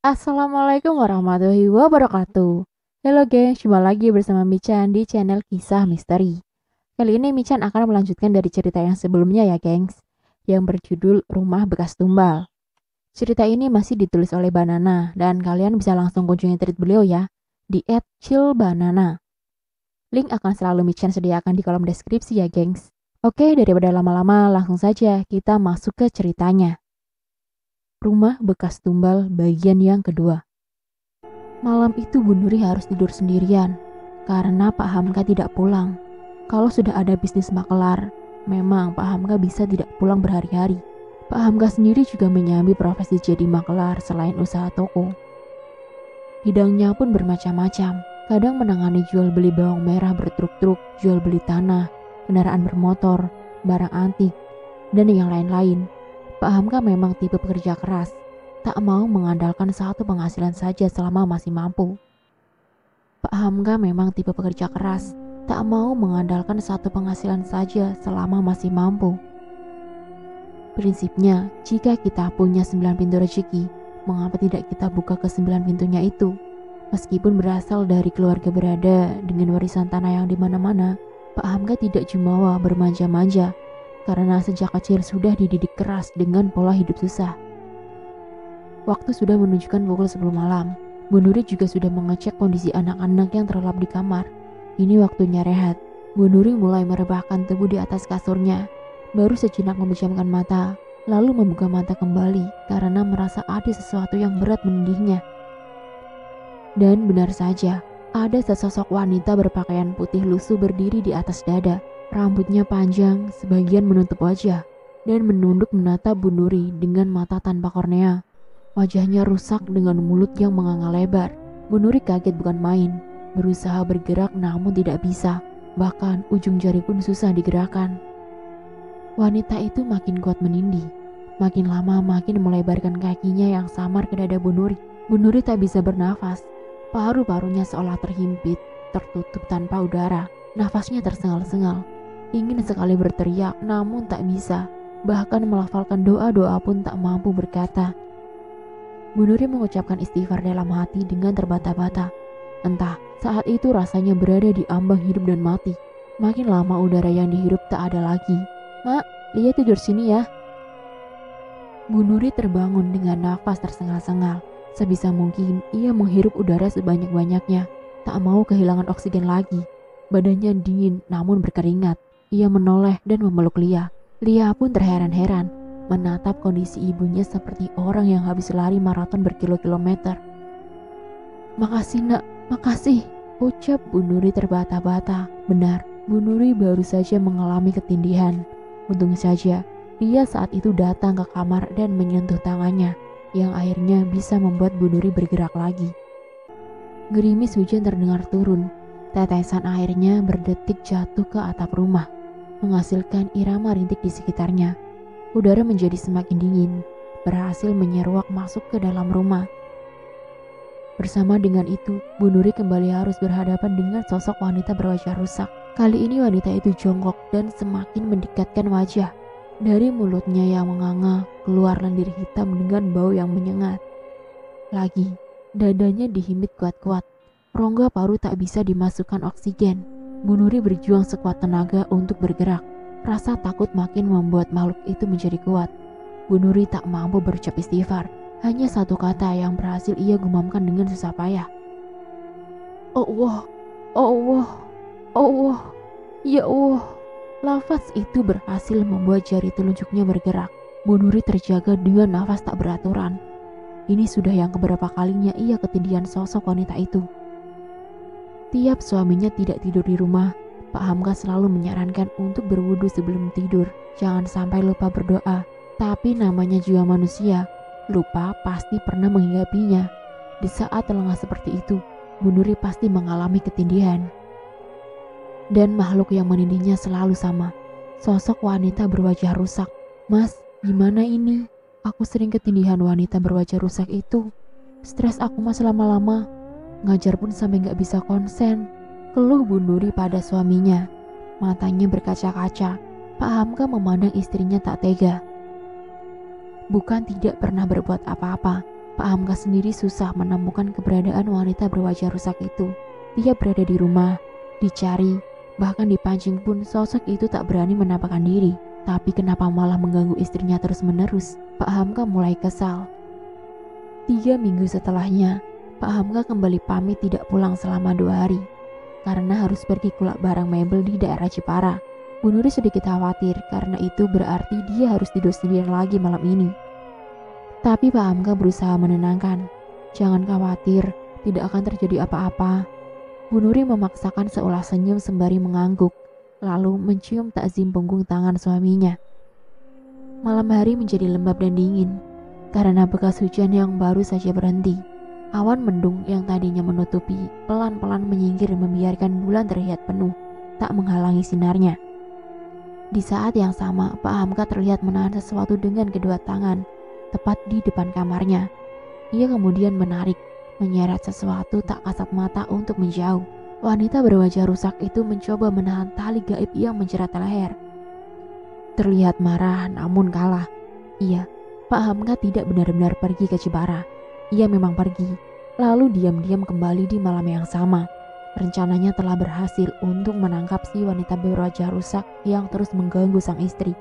Assalamualaikum warahmatullahi wabarakatuh. Halo geng, jumpa lagi bersama Michan di channel Kisah Misteri. Kali ini Michan akan melanjutkan dari cerita yang sebelumnya ya gengs, yang berjudul Rumah Bekas Tumbal. Cerita ini masih ditulis oleh Banana dan kalian bisa langsung kunjungi tweet beliau ya, di @chillbanana. Link akan selalu Michan sediakan di kolom deskripsi ya gengs. Oke, daripada lama-lama langsung saja kita masuk ke ceritanya. Rumah Bekas Tumbal bagian yang kedua. Malam itu Bu Nuri harus tidur sendirian karena Pak Hamka tidak pulang. Kalau sudah ada bisnis makelar, memang Pak Hamka bisa tidak pulang berhari-hari. Pak Hamka sendiri juga menyambi profesi jadi makelar selain usaha toko. Bidangnya pun bermacam-macam. Kadang menangani jual beli bawang merah bertruk-truk, jual beli tanah, kendaraan bermotor, barang antik, dan yang lain-lain. Pak Hamka memang tipe pekerja keras, tak mau mengandalkan satu penghasilan saja selama masih mampu. Pak Hamka memang tipe pekerja keras, tak mau mengandalkan satu penghasilan saja selama masih mampu. Prinsipnya, jika kita punya 9 pintu rezeki, mengapa tidak kita buka ke 9 pintunya itu? Meskipun berasal dari keluarga berada dengan warisan tanah yang di mana-mana, Pak Hamka tidak jumawa bermanja-manja karena sejak kecil sudah dididik keras dengan pola hidup susah. Waktu sudah menunjukkan pukul 10 malam. Bu Nuri juga sudah mengecek kondisi anak-anak yang terlelap di kamar. Ini waktunya rehat. Bu Nuri mulai merebahkan tubuh di atas kasurnya. Baru sejenak memejamkan mata, lalu membuka mata kembali karena merasa ada sesuatu yang berat menindihnya. Dan benar saja, ada sesosok wanita berpakaian putih lusuh berdiri di atas dada. Rambutnya panjang, sebagian menutup wajah, dan menunduk menatap Bu Nuri dengan mata tanpa kornea. Wajahnya rusak dengan mulut yang menganga lebar. Bu Nuri kaget bukan main. Berusaha bergerak namun tidak bisa. Bahkan ujung jari pun susah digerakkan. Wanita itu makin kuat menindih. Makin lama makin melebarkan kakinya yang samar ke dada Bu Nuri. Bu Nuri tak bisa bernafas. Paru-parunya seolah terhimpit, tertutup tanpa udara. Nafasnya tersengal-sengal. Ingin sekali berteriak namun tak bisa. Bahkan melafalkan doa-doa pun tak mampu berkata. Bu Nuri mengucapkan istighfar dalam hati dengan terbata-bata. Entah, saat itu rasanya berada di ambang hidup dan mati. Makin lama udara yang dihirup tak ada lagi. "Mak, Lia tidur sini ya." Bu Nuri terbangun dengan nafas tersengal-sengal. Sebisa mungkin ia menghirup udara sebanyak-banyaknya. Tak mau kehilangan oksigen lagi. Badannya dingin namun berkeringat. Ia menoleh dan memeluk Lia. Lia pun terheran-heran menatap kondisi ibunya seperti orang yang habis lari maraton berkilo-kilometer. "Makasih nak, makasih," ucap Bu Nuri terbata-bata. Benar, Bu Nuri baru saja mengalami ketindihan. Untung saja, Lia saat itu datang ke kamar dan menyentuh tangannya, yang akhirnya bisa membuat Bu Nuri bergerak lagi. Gerimis hujan terdengar turun. Tetesan airnya berdetik jatuh ke atap rumah, menghasilkan irama rintik di sekitarnya. Udara menjadi semakin dingin, berhasil menyeruak masuk ke dalam rumah. Bersama dengan itu, Bu Nuri kembali harus berhadapan dengan sosok wanita berwajah rusak. Kali ini wanita itu jongkok dan semakin mendekatkan wajah. Dari mulutnya yang menganga, keluar lendir hitam dengan bau yang menyengat. Lagi, dadanya dihimit kuat-kuat. Rongga paru tak bisa dimasukkan oksigen. Bu Nuri berjuang sekuat tenaga untuk bergerak. Rasa takut makin membuat makhluk itu menjadi kuat. Bu Nuri tak mampu berucap istighfar. Hanya satu kata yang berhasil ia gumamkan dengan susah payah. "Allah, Allah, Allah, ya Allah." Lafaz itu berhasil membuat jari telunjuknya bergerak. Bu Nuri terjaga dengan nafas tak beraturan. Ini sudah yang keberapa kalinya ia ketindihan sosok wanita itu. Tiap suaminya tidak tidur di rumah, Pak Hamka selalu menyarankan untuk berwudu sebelum tidur. Jangan sampai lupa berdoa. Tapi namanya juga manusia, lupa pasti pernah menghinggapinya. Di saat lengah seperti itu, Bu Nuri pasti mengalami ketindihan. Dan makhluk yang menindihnya selalu sama. Sosok wanita berwajah rusak. "Mas, gimana ini? Aku sering ketindihan wanita berwajah rusak itu. Stres aku mas lama-lama. Ngajar pun sampai gak bisa konsen." Keluh Bu Nuri pada suaminya. Matanya berkaca-kaca. Pak Hamka memandang istrinya tak tega. Bukan tidak pernah berbuat apa-apa, Pak Hamka sendiri susah menemukan keberadaan wanita berwajah rusak itu. Dia berada di rumah, dicari, bahkan dipancing pun sosok itu tak berani menampakkan diri. Tapi kenapa malah mengganggu istrinya terus-menerus? Pak Hamka mulai kesal. 3 minggu setelahnya, Pak Hamka kembali pamit tidak pulang selama 2 hari. Karena harus pergi kulak barang mebel di daerah Jepara. Bu Nuri sedikit khawatir karena itu berarti dia harus tidur sendirian lagi malam ini. Tapi Pak Hamka berusaha menenangkan. Jangan khawatir, tidak akan terjadi apa-apa. Bu Nuri memaksakan seolah senyum sembari mengangguk, lalu mencium takzim punggung tangan suaminya. Malam hari menjadi lembab dan dingin, karena bekas hujan yang baru saja berhenti. Awan mendung yang tadinya menutupi, pelan-pelan menyingkir membiarkan bulan terlihat penuh, tak menghalangi sinarnya. Di saat yang sama, Pak Hamka terlihat menahan sesuatu dengan kedua tangan, tepat di depan kamarnya. Ia kemudian menarik, menyeret sesuatu tak kasat mata untuk menjauh. Wanita berwajah rusak itu mencoba menahan tali gaib yang menjerat leher. Terlihat marah namun kalah. Iya, Pak Hamka tidak benar-benar pergi ke Jepara. Ia memang pergi, lalu diam-diam kembali di malam yang sama. Rencananya telah berhasil untuk menangkap si wanita berwajah rusak yang terus mengganggu sang istri.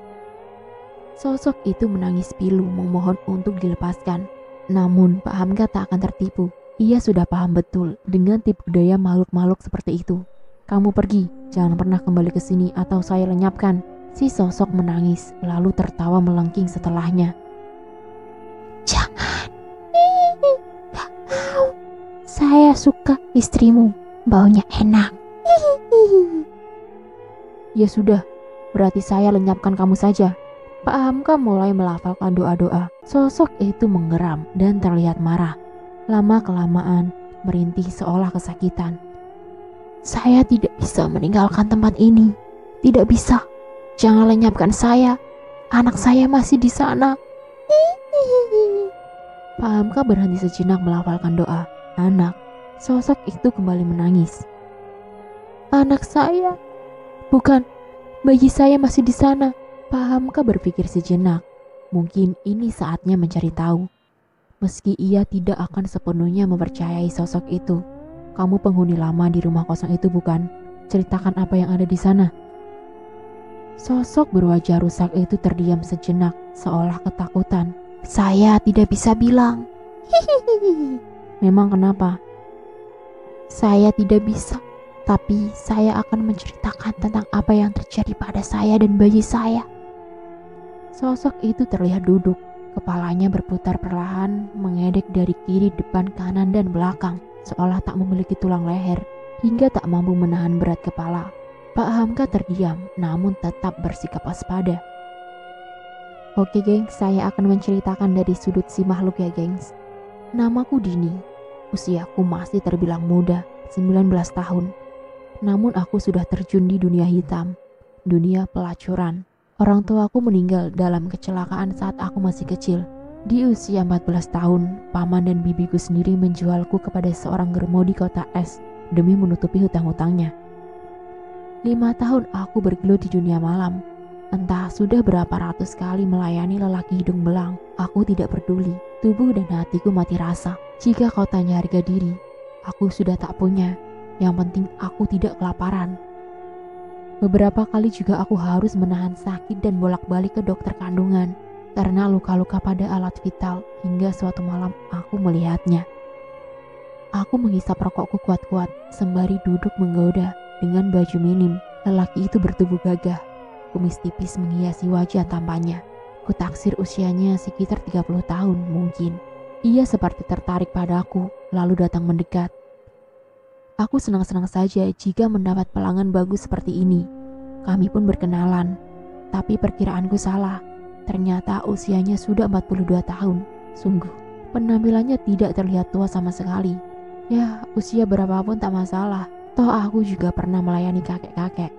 Sosok itu menangis pilu memohon untuk dilepaskan. Namun Pak Hamka tak akan tertipu. Ia sudah paham betul dengan tipu daya makhluk-makhluk seperti itu. Kamu pergi, jangan pernah kembali ke sini atau saya lenyapkan. Si sosok menangis lalu tertawa melengking setelahnya. Jangan, gak mau. Saya suka istrimu. Baunya enak. Ya sudah, berarti saya lenyapkan kamu saja. Pak Hamka mulai melafalkan doa-doa. Sosok itu menggeram dan terlihat marah. Lama-kelamaan merintih seolah kesakitan. Saya tidak bisa meninggalkan tempat ini. Tidak bisa. Jangan lenyapkan saya. Anak saya masih di sana. Pak Hamka berhenti sejenak melafalkan doa. Anak. Sosok itu kembali menangis. Anak saya. Bukan, bayi saya masih di sana. Pak Hamka berpikir sejenak. Mungkin ini saatnya mencari tahu. Meski ia tidak akan sepenuhnya mempercayai sosok itu. Kamu penghuni lama di rumah kosong itu bukan? Ceritakan apa yang ada di sana. Sosok berwajah rusak itu terdiam sejenak, seolah ketakutan. Saya tidak bisa bilang. Memang kenapa? Saya tidak bisa, tapi saya akan menceritakan tentang apa yang terjadi pada saya dan bayi saya. Sosok itu terlihat duduk, kepalanya berputar perlahan, mengedek dari kiri, depan, kanan, dan belakang, seolah tak memiliki tulang leher, hingga tak mampu menahan berat kepala. Pak Hamka terdiam, namun tetap bersikap waspada. Oke gengs, saya akan menceritakan dari sudut si makhluk ya gengs. Namaku Dini. Usiaku masih terbilang muda, 19 tahun. Namun aku sudah terjun di dunia hitam, dunia pelacuran. Orang tuaku meninggal dalam kecelakaan saat aku masih kecil. Di usia 14 tahun, paman dan bibiku sendiri menjualku kepada seorang germo di kota es demi menutupi hutang-hutangnya. 5 tahun aku bergelut di dunia malam. Entah sudah berapa ratus kali melayani lelaki hidung belang, aku tidak peduli. Tubuh dan hatiku mati rasa. Jika kau tanya harga diri, aku sudah tak punya. Yang penting aku tidak kelaparan. Beberapa kali juga aku harus menahan sakit dan bolak-balik ke dokter kandungan karena luka-luka pada alat vital hingga suatu malam aku melihatnya. Aku menghisap rokokku kuat-kuat sembari duduk menggoda dengan baju minim. Lelaki itu bertubuh gagah. Kumis tipis menghiasi wajah tampannya. Kutaksir usianya sekitar 30 tahun mungkin. Ia seperti tertarik padaku, lalu datang mendekat. Aku senang-senang saja jika mendapat pelanggan bagus seperti ini. Kami pun berkenalan. Tapi perkiraanku salah. Ternyata usianya sudah 42 tahun. Sungguh, penampilannya tidak terlihat tua sama sekali. Ya, usia berapapun tak masalah. Toh aku juga pernah melayani kakek-kakek.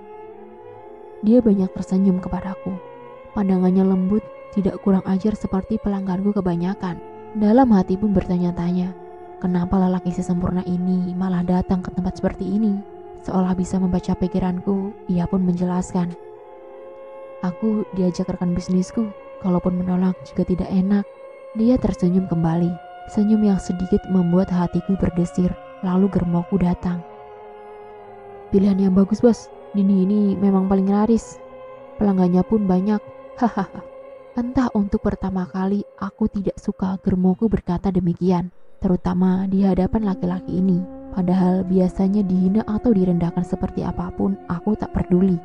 Dia banyak tersenyum kepadaku. Pandangannya lembut, tidak kurang ajar seperti pelangganku kebanyakan. Dalam hati pun bertanya-tanya, kenapa lelaki sesempurna ini malah datang ke tempat seperti ini? Seolah bisa membaca pikiranku, ia pun menjelaskan. Aku diajak rekan bisnisku, kalaupun menolak juga tidak enak. Dia tersenyum kembali. Senyum yang sedikit membuat hatiku berdesir. Lalu germoku datang. Pilihan yang bagus, bos. Dini ini memang paling laris. Pelanggannya pun banyak. Hahaha. Entah untuk pertama kali aku tidak suka germoku berkata demikian. Terutama di hadapan laki-laki ini. Padahal biasanya dihina atau direndahkan seperti apapun, aku tak peduli.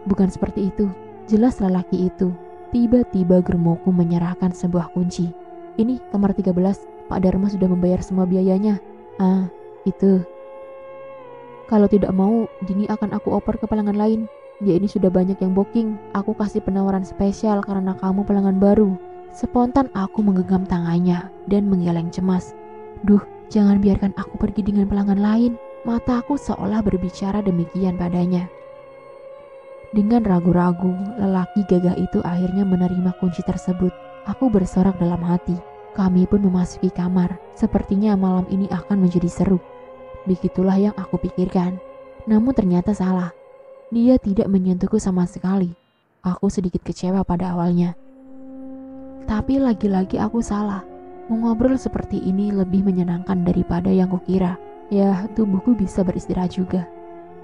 Bukan seperti itu. Jelas lelaki itu. Tiba-tiba germoku menyerahkan sebuah kunci. Ini kamar 13, Pak Dharma sudah membayar semua biayanya. Itu. Kalau tidak mau, Dini akan aku oper ke pelanggan lain. Dia ini sudah banyak yang booking. Aku kasih penawaran spesial karena kamu pelanggan baru. Spontan aku menggenggam tangannya dan menggeleng cemas. Duh, jangan biarkan aku pergi dengan pelanggan lain. Mataku seolah berbicara demikian padanya. Dengan ragu-ragu, lelaki gagah itu akhirnya menerima kunci tersebut. Aku bersorak dalam hati. Kami pun memasuki kamar. Sepertinya malam ini akan menjadi seru. Begitulah yang aku pikirkan. Namun ternyata salah. Dia tidak menyentuhku sama sekali. Aku sedikit kecewa pada awalnya. Tapi lagi-lagi aku salah. Mengobrol seperti ini lebih menyenangkan daripada yang kukira. Ya, tubuhku bisa beristirahat juga.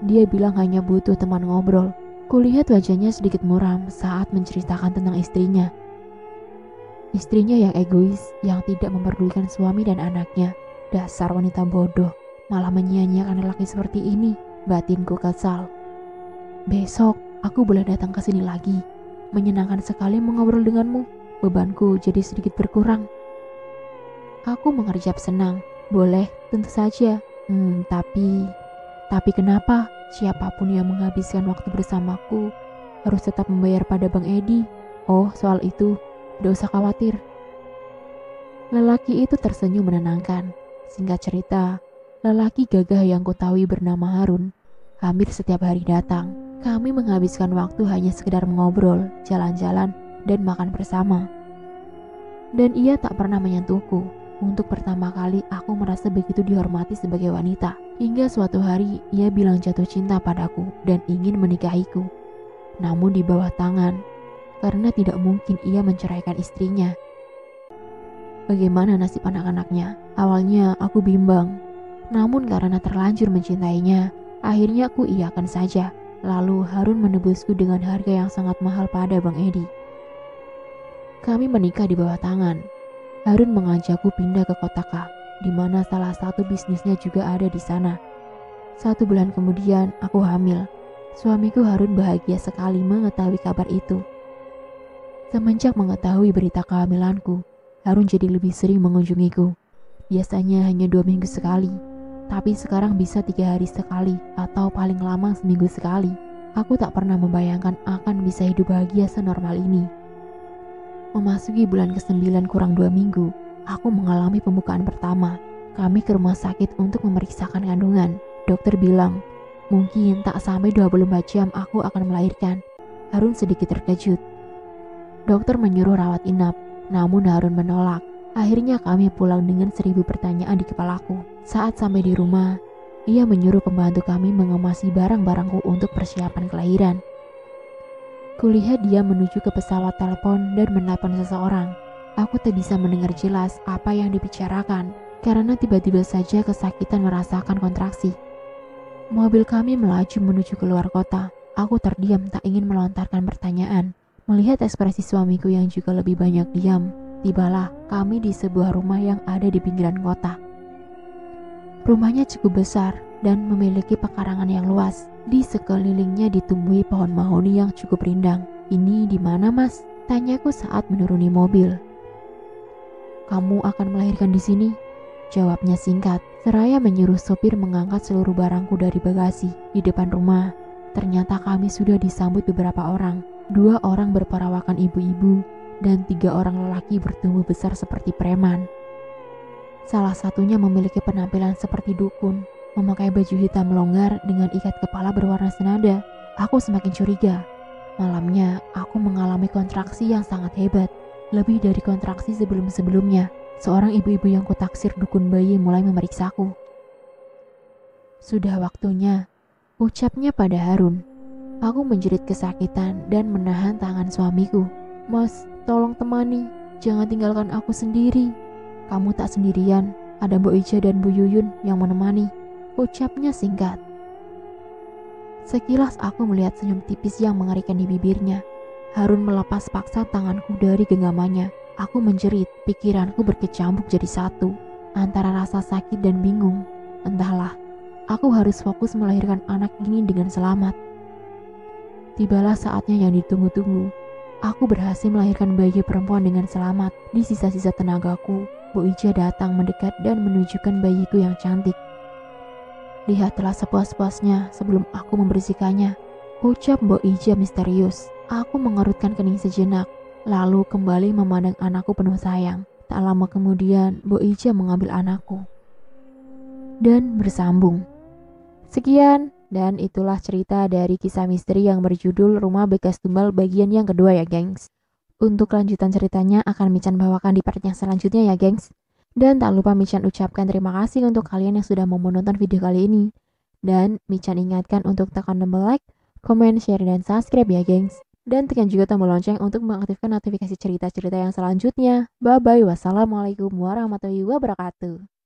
Dia bilang hanya butuh teman ngobrol. Kulihat wajahnya sedikit muram saat menceritakan tentang istrinya. Istrinya yang egois, yang tidak memperdulikan suami dan anaknya. Dasar wanita bodoh, malah menyia-nyiakan lelaki seperti ini. Batinku kesal. Besok, aku boleh datang ke sini lagi. Menyenangkan sekali mengobrol denganmu. Bebanku jadi sedikit berkurang. Aku mengerjap senang. Boleh, tentu saja. Tapi kenapa? Siapapun yang menghabiskan waktu bersamaku harus tetap membayar pada Bang Edi. Oh, soal itu, tidak usah khawatir. Lelaki itu tersenyum menenangkan. Singkat cerita, lelaki gagah yang kutahui bernama Harun hampir setiap hari datang. Kami menghabiskan waktu hanya sekedar mengobrol, jalan-jalan, dan makan bersama. Dan ia tak pernah menyentuhku. Untuk pertama kali aku merasa begitu dihormati sebagai wanita. Hingga suatu hari ia bilang jatuh cinta padaku dan ingin menikahiku. Namun di bawah tangan, karena tidak mungkin ia menceraikan istrinya. Bagaimana nasib anak-anaknya? Awalnya aku bimbang. Namun karena terlanjur mencintainya, akhirnya aku iyakan saja. Lalu Harun menebusku dengan harga yang sangat mahal pada Bang Edi. Kami menikah di bawah tangan. Harun mengajakku pindah ke kota K, di mana salah satu bisnisnya juga ada di sana. 1 bulan kemudian aku hamil. Suamiku Harun bahagia sekali mengetahui kabar itu. Semenjak mengetahui berita kehamilanku, Harun jadi lebih sering mengunjungiku. Biasanya hanya 2 minggu sekali, tapi sekarang bisa 3 hari sekali atau paling lama seminggu sekali. Aku tak pernah membayangkan akan bisa hidup bahagia senormal ini. Memasuki bulan ke-9 kurang 2 minggu, aku mengalami pembukaan pertama. Kami ke rumah sakit untuk memeriksakan kandungan. Dokter bilang, mungkin tak sampai 24 jam aku akan melahirkan. Harun sedikit terkejut. Dokter menyuruh rawat inap, namun Harun menolak. Akhirnya kami pulang dengan 1000 pertanyaan di kepalaku. Saat sampai di rumah, ia menyuruh pembantu kami mengemasi barang-barangku untuk persiapan kelahiran. Kulihat dia menuju ke pesawat telepon dan menelepon seseorang. Aku tak bisa mendengar jelas apa yang dibicarakan karena tiba-tiba saja kesakitan merasakan kontraksi. Mobil kami melaju menuju keluar kota. Aku terdiam tak ingin melontarkan pertanyaan. Melihat ekspresi suamiku yang juga lebih banyak diam, tibalah kami di sebuah rumah yang ada di pinggiran kota. Rumahnya cukup besar dan memiliki pekarangan yang luas. Di sekelilingnya ditumbuhi pohon mahoni yang cukup rindang. Ini di mana, Mas? Tanyaku saat menuruni mobil. Kamu akan melahirkan di sini? Jawabnya singkat. Seraya menyuruh sopir mengangkat seluruh barangku dari bagasi. Di depan rumah, ternyata kami sudah disambut beberapa orang. 2 orang berperawakan ibu-ibu dan 3 orang lelaki bertubuh besar seperti preman. Salah satunya memiliki penampilan seperti dukun, memakai baju hitam longgar dengan ikat kepala berwarna senada. Aku semakin curiga. Malamnya, aku mengalami kontraksi yang sangat hebat, lebih dari kontraksi sebelum-sebelumnya. Seorang ibu-ibu yang kutaksir dukun bayi mulai memeriksaku. Sudah waktunya, ucapnya pada Harun. Aku menjerit kesakitan dan menahan tangan suamiku. Mas, tolong temani, jangan tinggalkan aku sendiri. Kamu tak sendirian, ada Mbok Ija dan Bu Yuyun yang menemani, ucapnya singkat. Sekilas aku melihat senyum tipis yang mengerikan di bibirnya. Harun melepas paksa tanganku dari genggamannya. Aku menjerit, pikiranku berkecambuk jadi satu, antara rasa sakit dan bingung. Entahlah, aku harus fokus melahirkan anak ini dengan selamat. Tibalah saatnya yang ditunggu-tunggu. Aku berhasil melahirkan bayi perempuan dengan selamat. Di sisa-sisa tenagaku, Bu Ija datang mendekat dan menunjukkan bayiku yang cantik. Lihatlah sepuas-puasnya sebelum aku membersihkannya, ucap Mbok Ija misterius. Aku mengerutkan kening sejenak, lalu kembali memandang anakku penuh sayang. Tak lama kemudian, Mbok Ija mengambil anakku dan bersambung. Sekian, dan itulah cerita dari kisah misteri yang berjudul Rumah Bekas Tumbal bagian yang kedua ya gengs. Untuk lanjutan ceritanya akan Michan bawakan di part yang selanjutnya ya gengs. Dan tak lupa Michan ucapkan terima kasih untuk kalian yang sudah mau menonton video kali ini. Dan Michan ingatkan untuk tekan tombol like, komen, share, dan subscribe ya gengs. Dan tekan juga tombol lonceng untuk mengaktifkan notifikasi cerita-cerita yang selanjutnya. Bye-bye, wassalamualaikum warahmatullahi wabarakatuh.